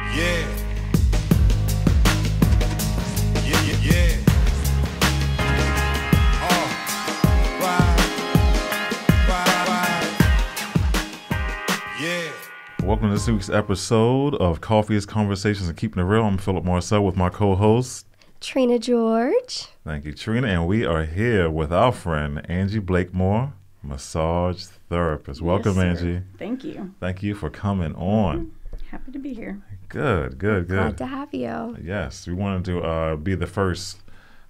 Yeah. Yeah, yeah, yeah. Yeah. Welcome to this week's episode of Coffee's Conversations and Keeping It Real. I'm Philip Marcel with my co-host, Trina George. Thank you, Trina. And we are here with our friend, Angie Blakemore, massage therapist. Welcome, Yes, sir. Angie. Thank you. Thank you for coming on. Happy to be here. Good. Glad to have you. Yes, we wanted to be the first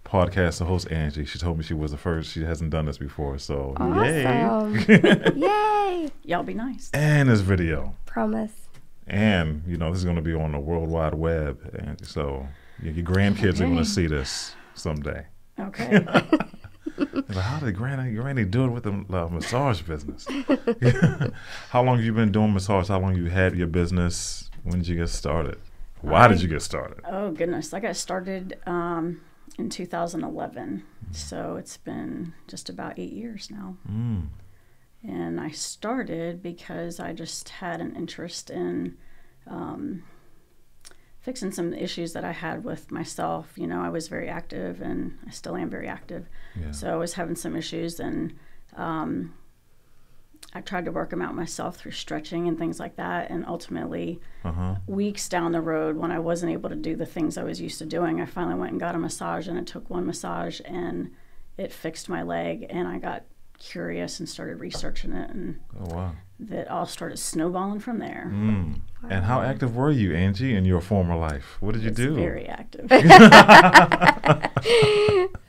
podcast to host Angie. She told me she was the first. She hasn't done this before, so Awesome. yay. Yay. Y'all be nice. And this video. Promise. And, you know, this is going to be on the World Wide Web. And so your grandkids are going to see this someday. Okay. Like, how did Granny do it with the massage business? How long have you been doing massage? How long have you had your business? When did you get started? Why did you get started? Oh, goodness. I got started in 2011. So it's been just about 8 years now. And I started because I just had an interest in fixing some issues that I had with myself. You know, I was very active, and I still am very active. Yeah. So I was having some issues, and I tried to work them out myself through stretching and things like that. And ultimately, weeks down the road, when I wasn't able to do the things I was used to doing, I finally went and got a massage, and it took one massage, and it fixed my leg, and I got curious and started researching it, and Oh, wow. that all started snowballing from there. And how active were you, Angie, in your former life? What did you do? Very active.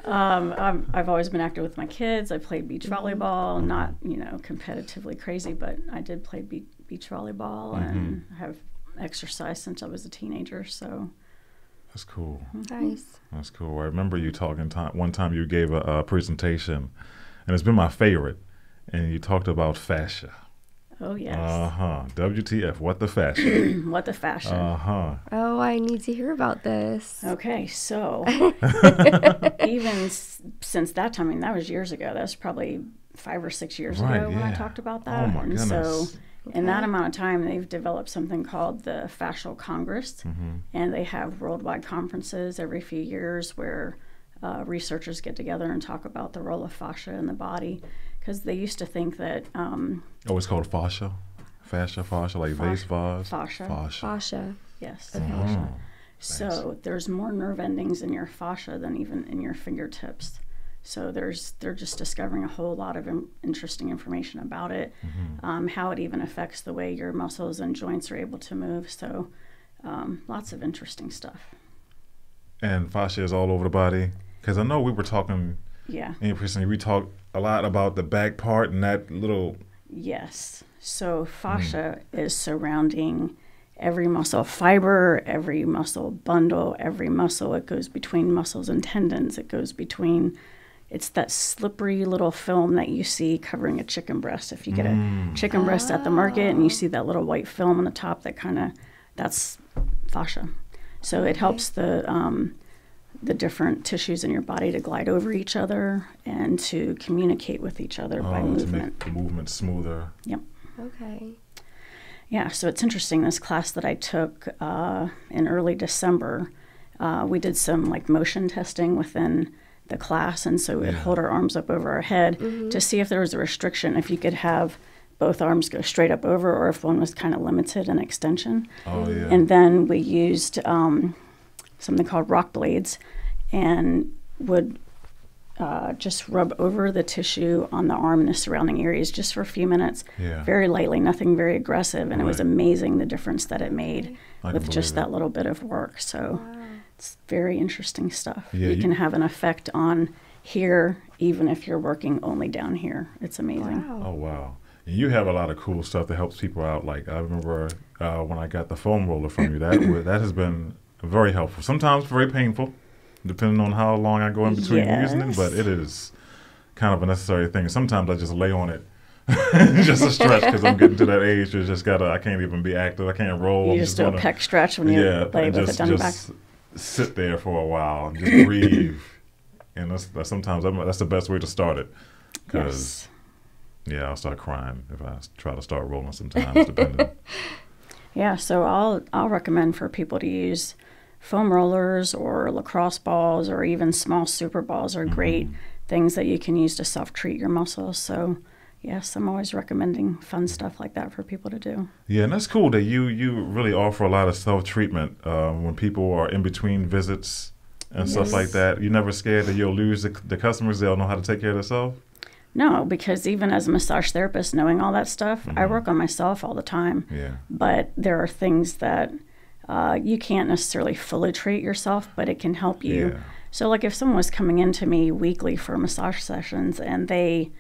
I've always been active with my kids. I played beach volleyball, not, you know, competitively crazy, but I did play beach volleyball and have exercised since I was a teenager. So That's cool. Nice. That's cool. I remember you talking one time you gave a presentation, and it's been my favorite, and you talked about fascia. Oh, yes. WTF, what the fascia? What the fashion. Oh, I need to hear about this. Okay, so even since that time, I mean, that was years ago. That was probably 5 or 6 years ago when I talked about that. Oh, my and goodness. so in that amount of time, they've developed something called the Fascial Congress, and they have worldwide conferences every few years where researchers get together and talk about the role of fascia in the body, because they used to think that It's called fascia? Fascia, like vase, vase? Fascia. Fascia. Yes. Okay. Fascia. So there's more nerve endings in your fascia than even in your fingertips. So they're just discovering a whole lot of interesting information about it, how it even affects the way your muscles and joints are able to move. So lots of interesting stuff. And fascia is all over the body? Because I know we were talking, Yeah. interestingly, we talked a lot about the back part and that little... Yes. So fascia is surrounding every muscle fiber, every muscle bundle, every muscle. It goes between muscles and tendons. It goes between, it's that slippery little film that you see covering a chicken breast. If you get a chicken breast at the market and you see that little white film on the top, that's fascia. So it helps the different tissues in your body to glide over each other and to communicate with each other by movement. To make the movement smoother. Yep. Okay. Yeah, so it's interesting. This class that I took in early December, we did some like motion testing within the class, and so we'd hold our arms up over our head to see if there was a restriction, if you could have both arms go straight up over, or if one was kind of limited in extension. Oh, yeah. And then we used something called rock blades, and would just rub over the tissue on the arm and the surrounding areas just for a few minutes, very lightly, nothing very aggressive. And it was amazing the difference that it made with just that little bit of work. So it's very interesting stuff. Yeah, you can have an effect on here, even if you're working only down here. It's amazing. Wow. Oh, wow. And you have a lot of cool stuff that helps people out. Like, I remember when I got the foam roller from you, that has been very helpful. Sometimes very painful, depending on how long I go in between using it, but it is kind of a necessary thing. Sometimes I just lay on it just to stretch, because I'm getting to that age. You just I can't even be active. I can't roll. You just do a pec stretch when you lay with it down your back. Sit there for a while and just breathe. And sometimes that's the best way to start it. Because, I'll start crying if I try to start rolling sometimes, depending. Yeah, so I'll recommend for people to use foam rollers or lacrosse balls or even small super balls are great things that you can use to self-treat your muscles. So yes, I'm always recommending fun stuff like that for people to do. Yeah, and that's cool that you really offer a lot of self-treatment when people are in between visits and stuff like that. You're never scared that you'll lose the customers. They'll know how to take care of themselves? No, because even as a massage therapist, knowing all that stuff, I work on myself all the time. Yeah. But there are things that you can't necessarily fully treat yourself, but it can help you. Yeah. So like if someone was coming into me weekly for massage sessions and they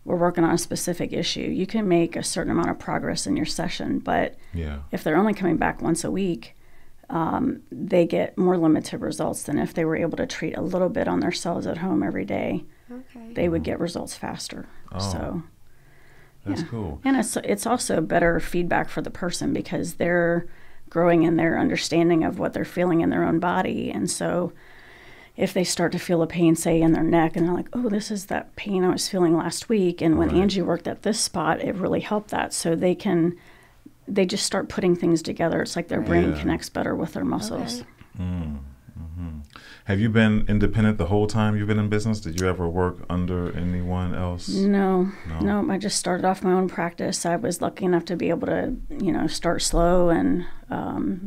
were working on a specific issue, you can make a certain amount of progress in your session. But Yeah. if they're only coming back once a week, they get more limited results than if they were able to treat a little bit on themselves at home every day. Okay. They would get results faster. Oh, So that's yeah. cool. And it's also better feedback for the person because they're growing in their understanding of what they're feeling in their own body. And so if they start to feel a pain, say, in their neck, and they're like, oh, this is that pain I was feeling last week. And when Right. Angie worked at this spot, it really helped that. So they just start putting things together. It's like their brain Yeah. connects better with their muscles. Okay. Have you been independent the whole time you've been in business? Did you ever work under anyone else? No. I just started off my own practice. I was lucky enough to be able to, start slow. And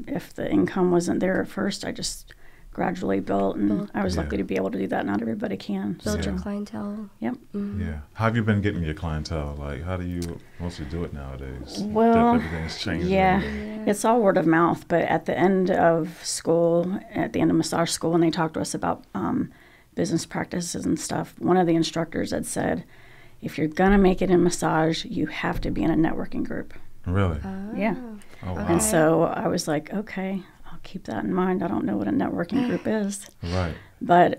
if the income wasn't there at first, I just gradually built. And I was lucky to be able to do that. Not everybody can. Build your Yeah. clientele. Yep. Yeah. How have you been getting your clientele? Like, how do you mostly do it nowadays? Well, Everything's changing. yeah, it's all word of mouth. But at the end of school, at the end of massage school, when they talked to us about business practices and stuff, one of the instructors had said, if you're going to make it in massage, you have to be in a networking group. Really? Yeah. Oh, wow. And so I was like, okay, I'll keep that in mind. I don't know what a networking group is. Right. But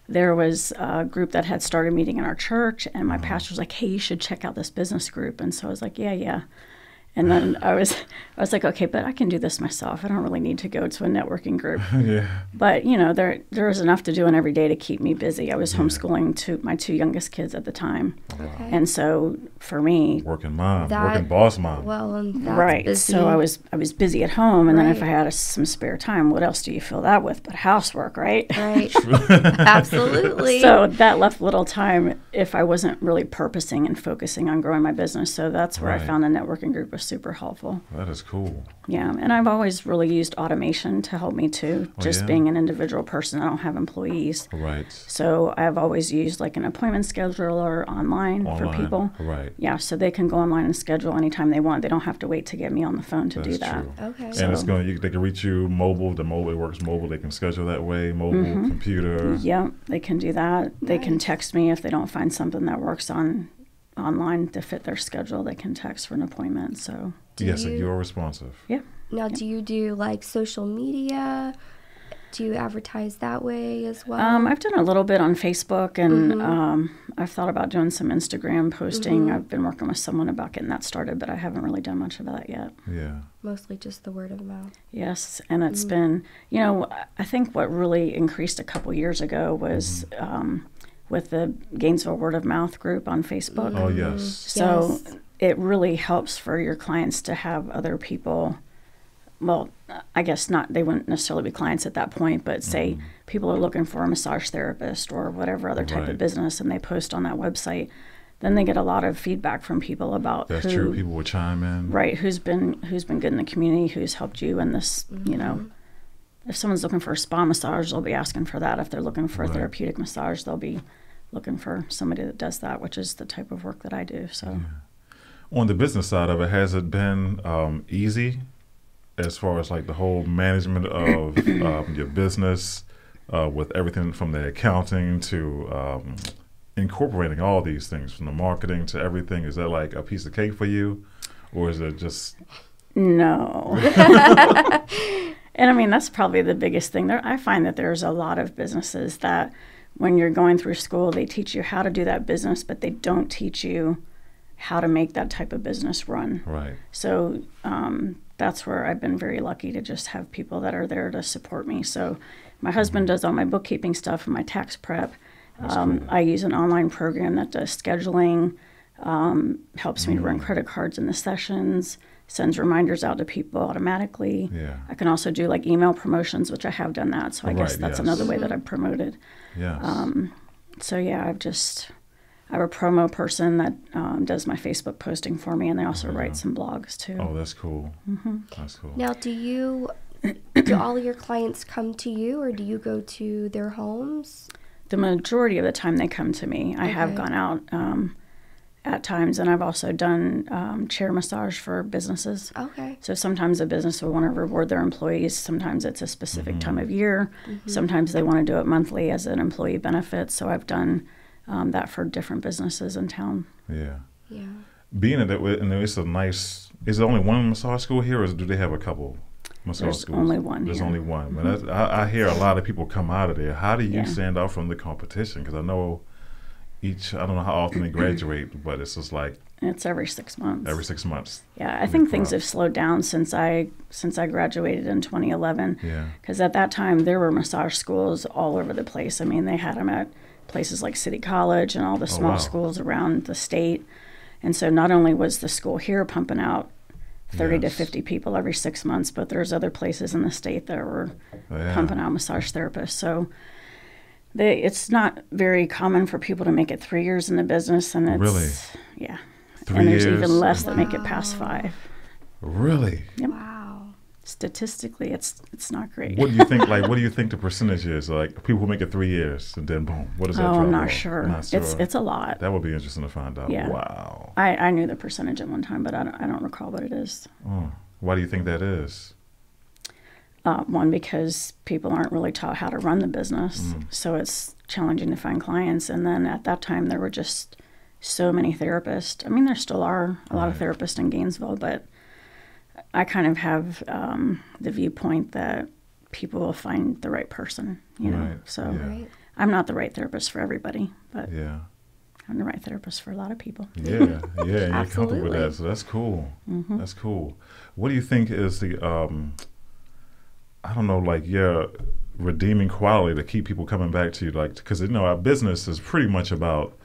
there was a group that had started meeting in our church, and my pastor was like, hey, you should check out this business group. And so I was like, yeah. And then I was like, okay, but I can do this myself. I don't really need to go to a networking group. Yeah. But, there was enough to do in every day to keep me busy. I was homeschooling my two youngest kids at the time. Okay. And so for me, Working mom, That- working boss mom. Well, and that's right. busy. So I was busy at home, and then if I Right. had some spare time, what else do you fill that with but housework, right? Right. Absolutely. So that left little time if I wasn't really purposing and focusing on growing my business. So that's where Right. I found the networking group was super helpful. That is cool. Yeah, and I've always really used automation to help me too. Oh, Just yeah? being an individual person, I don't have employees. Right. So I've always used like an appointment scheduler online for people. Right. Yeah, so they can go online and schedule anytime they want. They don't have to wait to get me on the phone to do That's that. true. Okay. And it's they can reach you mobile. It works mobile. They can schedule that way. Mobile, computer. Yeah, they can do that. They can Nice. text me if they don't find something that works online to fit their schedule. They can text for an appointment. So Yes, you- you're responsive. yeah. Now, do you do like social media? Do you advertise that way as well? I've done a little bit on Facebook, and I've thought about doing some Instagram posting. I've been working with someone about getting that started, but I haven't really done much of that yet. Yeah. Mostly just the word of mouth. Yes, and it's been, I think what really increased a couple years ago was with the Gainesville Word of Mouth group on Facebook. Oh yes. So Yes. it really helps for your clients to have other people. Well, I guess not. They wouldn't necessarily be clients at that point, but say people are looking for a massage therapist or whatever other type Right. of business, and they post on that website. Then they get a lot of feedback from people about That's true. People will chime in. right, who's been good in the community, who's helped you in this. If someone's looking for a spa massage, they'll be asking for that. If they're looking for a Right. therapeutic massage, they'll be looking for somebody that does that, which is the type of work that I do. So. On the business side of it, has it been easy as far as like the whole management of your business with everything from the accounting to incorporating all these things from the marketing to everything? Is that like a piece of cake for you, or is it just No. And I mean, that's probably the biggest thing. I find that there's a lot of businesses that when you're going through school, they teach you how to do that business, but they don't teach you how to make that type of business run. right? So that's where I've been very lucky to just have people that are there to support me. So my husband does all my bookkeeping stuff and my tax prep. Cool. I use an online program that does scheduling, helps me to run credit cards in the sessions, sends reminders out to people automatically. Yeah. I can also do like email promotions, which I have done that. So I guess Right, that's yes. another way that I've promoted. Yes. So yeah, I have a promo person that does my Facebook posting for me, and they also write some blogs too. Oh, that's cool. Mm-hmm. That's cool. Now, do all your clients come to you, or do you go to their homes? The majority of the time they come to me. I have Okay. gone out at times, and I've also done chair massage for businesses. Okay. So sometimes a business will want to reward their employees. Sometimes it's a specific time of year. Sometimes they want to do it monthly as an employee benefit. So I've done that for different businesses in town. Yeah. Yeah. Being that and it's a nice. Is there only one massage school here, or do they have a couple massage There's schools? only one There's here. only one. But that's, I hear a lot of people come out of there. How do you Yeah. stand out from the competition? Because I know I don't know how often they graduate, but it's just like It's every 6 months. every 6 months. Yeah, I think things have slowed down since I graduated in 2011. Yeah. Because at that time there were massage schools all over the place. I mean, they had them at places like City College and all the small wow. schools around the state. And so not only was the school here pumping out 30 to Yes. 50 people every 6 months, but there's other places in the state that were Yeah. pumping out massage therapists. So it's not very common for people to make it 3 years in the business, and it's Really? yeah. 3 And there's years? even less that make it past 5. Really? Wow. Statistically, it's not great. What do you think? Like, what do you think the percentage is? Like, people who make it 3 years and then boom. What does that? Oh, drop I'm not off? sure. Not sure. It's a lot. That would be interesting to find out. Yeah. Wow. I knew the percentage at one time, but I don't recall what it is. Oh, why do you think that is? One, because people aren't really taught how to run the business, so it's challenging to find clients. And then at that time, there were just so many therapists. I mean, there still are a lot of therapists in Gainesville, but I kind of have the viewpoint that people will find the right person, you know. Right, So yeah. Right. I'm not the right therapist for everybody, but Yeah. I'm the right therapist for a lot of people. Yeah, yeah, and you're comfortable with Absolutely. that, so that's cool. That's cool. What do you think is the, I don't know, like your redeeming quality to keep people coming back to you? Like, because our business is pretty much about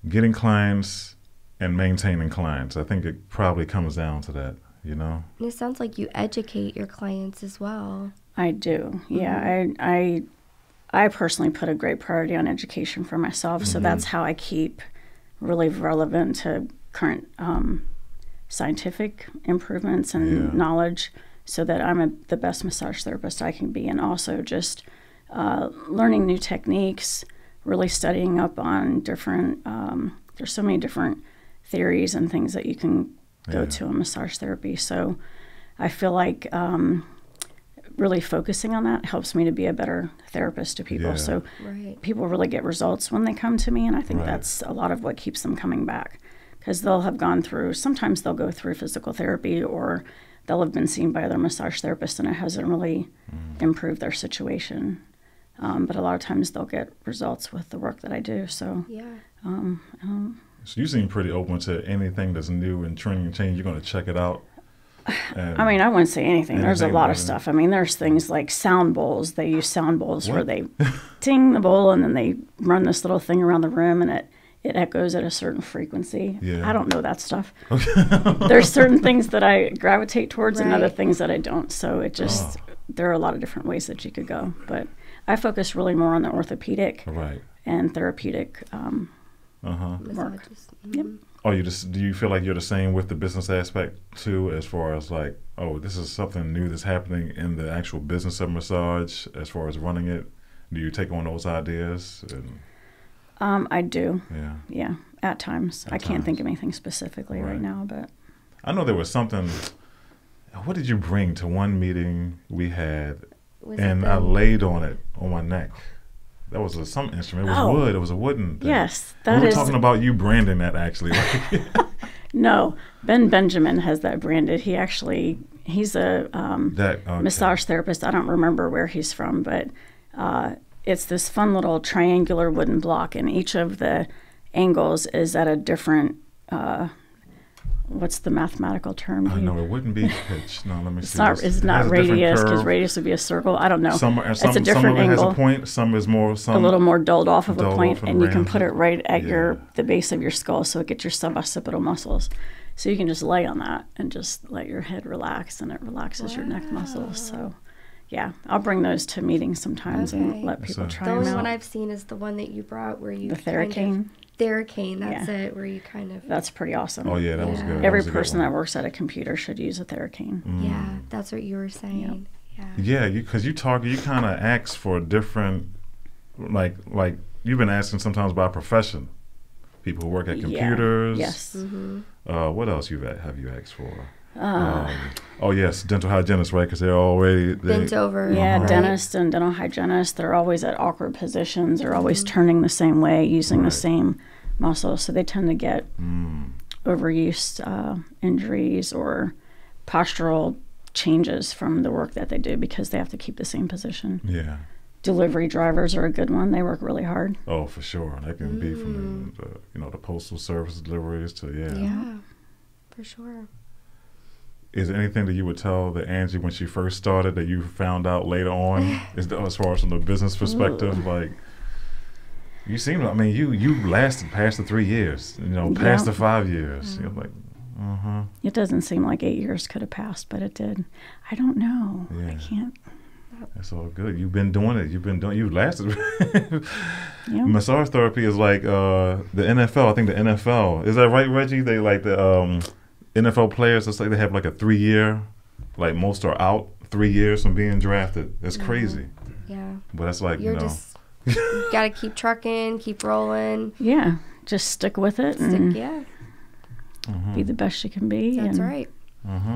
getting clients and maintaining clients. I think it probably comes down to that, you know? And it sounds like you educate your clients as well. I do. Yeah, I personally put a great priority on education for myself, so that's how I keep really relevant to current scientific improvements and knowledge, so that I'm the best massage therapist I can be, and also just learning new techniques, really studying up on different, there's so many different theories and things that you can go to in massage therapy. So I feel like really focusing on that helps me to be a better therapist to people. Yeah. So Right. people really get results when they come to me, and I think Right. that's a lot of what keeps them coming back, because they'll have gone through, sometimes they'll go through physical therapy, or they'll have been seen by other massage therapists and it hasn't really improved their situation. But a lot of times they'll get results with the work that I do. So Yeah. So you seem pretty open to anything that's new and trending and change. You're going to check it out. And I mean, I wouldn't say anything. There's a Anything lot of about it. stuff. I mean, there's things like sound bowls. They use sound bowls where What? they ting the bowl and then they run this little thing around the room, and it echoes at a certain frequency. Yeah. I don't know that stuff. There's certain things that I gravitate towards and other Right. things that I don't. So it just, there are a lot of different ways that you could go. But I focus really more on the orthopedic right. and therapeutic. Massages. Yep. Oh, do you feel like you're the same with the business aspect too, as far as like, oh, this is something new that's happening in the actual business of massage, as far as running it? Do you take on those ideas? And, I do. yeah. Yeah, at times. At I can't think times. of anything specifically right Right. now, but I know there was something. What did you bring to one meeting we had? Was And it I the- laid on it on my neck. That was some instrument. It was Oh. wood. It was a wooden thing. yes, We that were is. talking about you branding that actually. No, Ben Benjamin has that branded. He's a Okay. massage therapist. I don't remember where he's from, but it's this fun little triangular wooden block, and each of the angles is at a different. What's the mathematical term? I know it wouldn't be pitch. No, let me It's see. not. this. It's It not has a different radius, because curve. radius would be a circle. I don't know. Some it's a different some of it angle. has a point. Some is more. Some A little more dulled off of a dulled point, off and and you can round. put it right at Yeah. the base of your skull, so it gets your suboccipital muscles. So you can just lay on that and just let your head relax, and it relaxes your neck muscles. So yeah, I'll bring those to meetings sometimes and let people try the them only out. one I've seen is the one that you brought where you The Theracane. Theracane, that's it, where you kind of... That's pretty awesome. Oh, yeah, that was good. Every was a good person one. that works at a computer should use a Theracane. Yeah, that's what you were saying. Yeah, because you kind of ask for different, like you've been asking sometimes by profession. People who work at computers. Yes. What else have you asked for? Oh yes, dental hygienists, right? Because they're already bent over. Yeah, right? dentists and dental hygienists, they're always at awkward positions. They're always turning the same way, using the same muscles. So they tend to get overuse injuries or postural changes from the work that they do because they have to keep the same position. Yeah. Delivery drivers are a good one. They work really hard. Oh, for sure. That can be from the postal service deliveries to Yeah, for sure. Is there anything that you would tell the Angie when she first started that you found out later on, as far as from the business perspective? Like, you seem, you lasted past the 3 years, past the 5 years. You're like, It doesn't seem like 8 years could have passed, but it did. I don't know. Yeah. I can't. That's all good. You've been doing it. You've lasted. Massage therapy is like the NFL. I think the NFL, is that right, Reggie? They like the NFL players. It's like they have like a 3 year, like most are out 3 years from being drafted. It's crazy. Yeah. But that's like, you got to keep trucking, keep rolling. Yeah, just stick with it and be the best you can be. That's and right.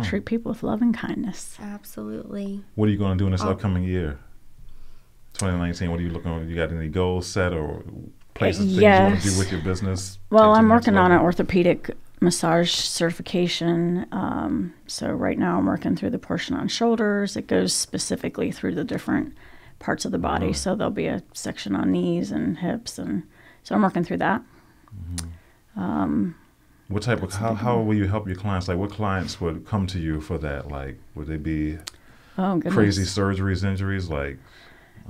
treat people with love and kindness. Absolutely. What are you going to do in this upcoming year? 2019, what are you looking at? You got any goals set or places things you want to do with your business? Well, I'm working on an orthopedic massage certification. So right now I'm working through the portion on shoulders. It goes specifically through the different parts of the body. So there'll be a section on knees and hips. And so I'm working through that. What type of, how will you help your clients? Like, what clients would come to you for that? Like, would they be crazy surgeries, injuries? Like,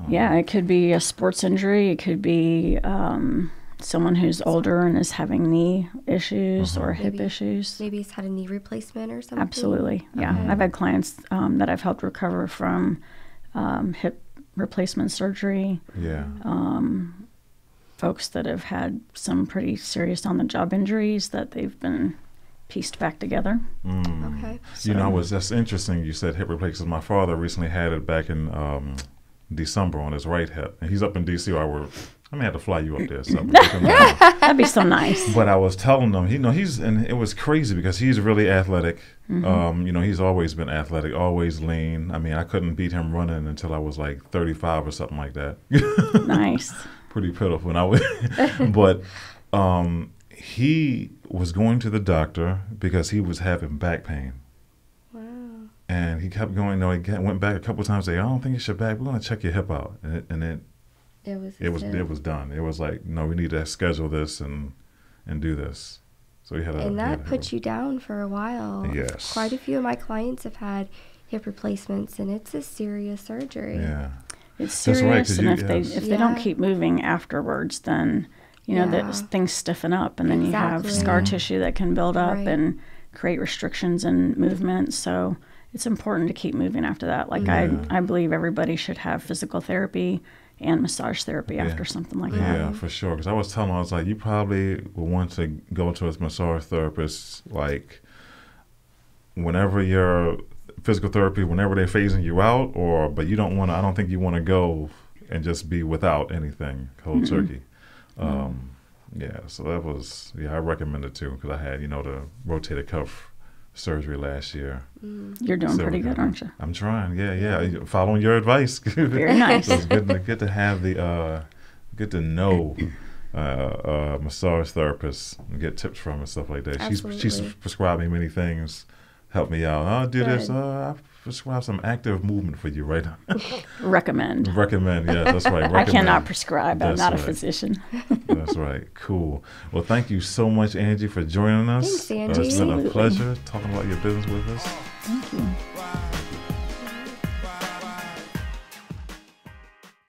yeah, it could be a sports injury. It could be someone who's older and is having knee issues or hip issues. Maybe he's had a knee replacement or something. Absolutely, yeah. I've had clients that I've helped recover from hip replacement surgery. Yeah. Folks that have had some pretty serious on-the-job injuries that they've been pieced back together. Okay. So, that's interesting you said hip replacement. My father recently had it back in December on his right hip. And he's up in D.C. I may have to fly you up there. So that'd be so nice. But I was telling him, and it was crazy because he's really athletic. He's always been athletic, always lean. I couldn't beat him running until I was like 35 or something like that. Nice. Pretty pitiful. But he was going to the doctor because he was having back pain. Wow. And he kept going. He went back a couple of times. Say, I don't think it's your back. We're going to check your hip out. And it was done. It was like, no, we need to schedule this and do this. So he had and that put you down for a while. Yes. Quite a few of my clients have had hip replacements, and it's a serious surgery. Yeah. It's serious, and if they don't keep moving afterwards, then things stiffen up, and then you have scar tissue that can build up and create restrictions in movement. So it's important to keep moving after that. Like I believe everybody should have physical therapy and massage therapy after something like that. Yeah, for sure. Because I was telling him, I was like, you probably will want to go to a massage therapist like whenever you're physical therapy, whenever they're phasing you out, but you don't want to, I don't think you want to go and just be without anything cold turkey. So that was, I recommend it too, because I had, the rotator cuff surgery last year. You're doing pretty good, aren't you? I'm trying, yeah. Following your advice. Very nice. So it's good to have good to know massage therapists and get tips from and stuff like that. She's prescribed me many things. Help me out. I'll do this. I prescribe some active movement for you right now. Recommend, yeah, that's right. I cannot prescribe. I'm not a physician. That's right. Cool. Well, thank you so much, Angie, for joining us. Thanks, Angie. It's been a pleasure talking about your business with us. Thank you.